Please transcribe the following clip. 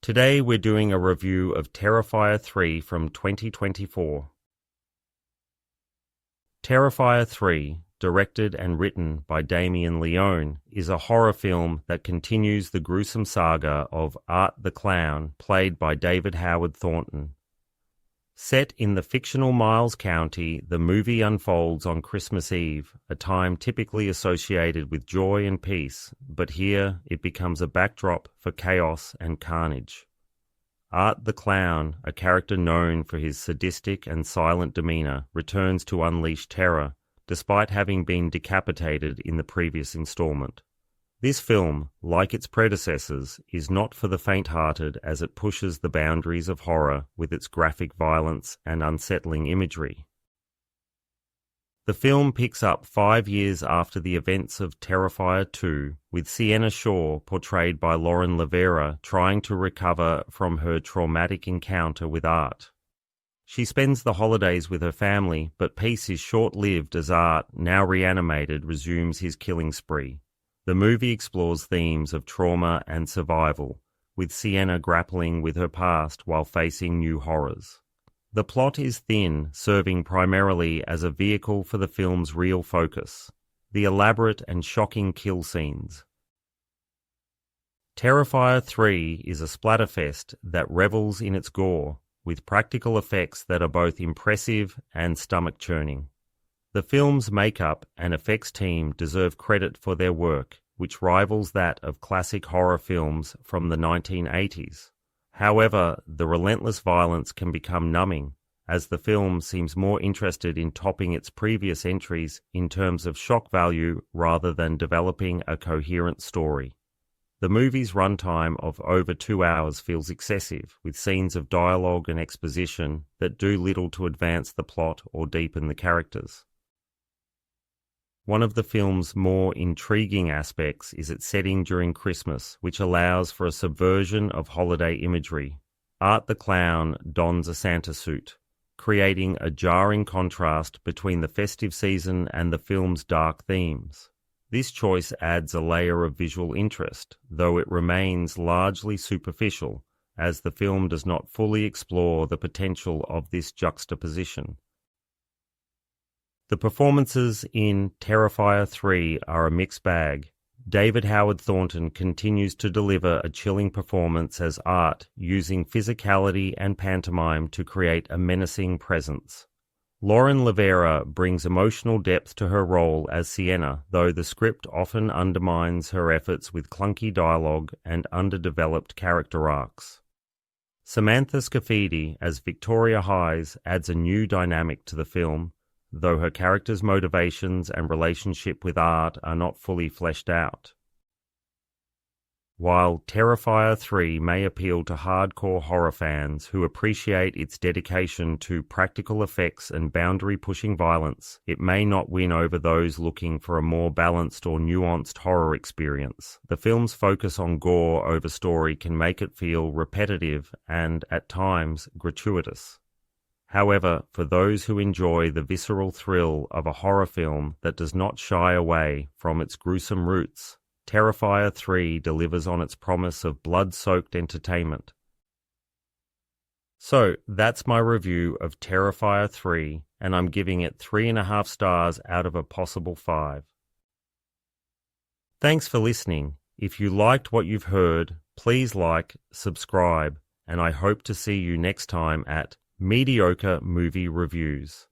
Today we're doing a review of Terrifier 3 from 2024. Terrifier 3, directed and written by Damien Leone, is a horror film that continues the gruesome saga of Art the Clown, played by David Howard Thornton. Set in the fictional Miles County, the movie unfolds on Christmas Eve, a time typically associated with joy and peace, but here it becomes a backdrop for chaos and carnage. Art the Clown, a character known for his sadistic and silent demeanor, returns to unleash terror, despite having been decapitated in the previous installment. This film, like its predecessors, is not for the faint-hearted as it pushes the boundaries of horror with its graphic violence and unsettling imagery. The film picks up 5 years after the events of Terrifier 2, with Sienna Shaw, portrayed by LaVera, trying to recover from her traumatic encounter with Art. She spends the holidays with her family, but peace is short-lived as Art, now reanimated, resumes his killing spree. The movie explores themes of trauma and survival, with Sienna grappling with her past while facing new horrors. The plot is thin, serving primarily as a vehicle for the film's real focus, the elaborate and shocking kill scenes. Terrifier 3 is a splatterfest that revels in its gore, with practical effects that are both impressive and stomach-churning. The film's makeup and effects team deserve credit for their work, which rivals that of classic horror films from the 1980s. However, the relentless violence can become numbing, as the film seems more interested in topping its previous entries in terms of shock value rather than developing a coherent story. The movie's runtime of over 2 hours feels excessive, with scenes of dialogue and exposition that do little to advance the plot or deepen the characters. One of the film's more intriguing aspects is its setting during Christmas, which allows for a subversion of holiday imagery. Art the Clown dons a Santa suit, creating a jarring contrast between the festive season and the film's dark themes. This choice adds a layer of visual interest, though it remains largely superficial, as the film does not fully explore the potential of this juxtaposition. The performances in Terrifier 3 are a mixed bag. David Howard Thornton continues to deliver a chilling performance as Art, using physicality and pantomime to create a menacing presence. LaVera brings emotional depth to her role as Sienna, though the script often undermines her efforts with clunky dialogue and underdeveloped character arcs. Samantha Scafidi as Victoria Hayes adds a new dynamic to the film, though her character's motivations and relationship with Art are not fully fleshed out. While Terrifier 3 may appeal to hardcore horror fans who appreciate its dedication to practical effects and boundary-pushing violence, it may not win over those looking for a more balanced or nuanced horror experience. The film's focus on gore over story can make it feel repetitive and, at times, gratuitous. However, for those who enjoy the visceral thrill of a horror film that does not shy away from its gruesome roots, Terrifier 3 delivers on its promise of blood-soaked entertainment. So, that's my review of Terrifier 3, and I'm giving it 3.5 stars out of a possible 5. Thanks for listening. If you liked what you've heard, please like, subscribe, and I hope to see you next time at Mediocre Movie Reviews.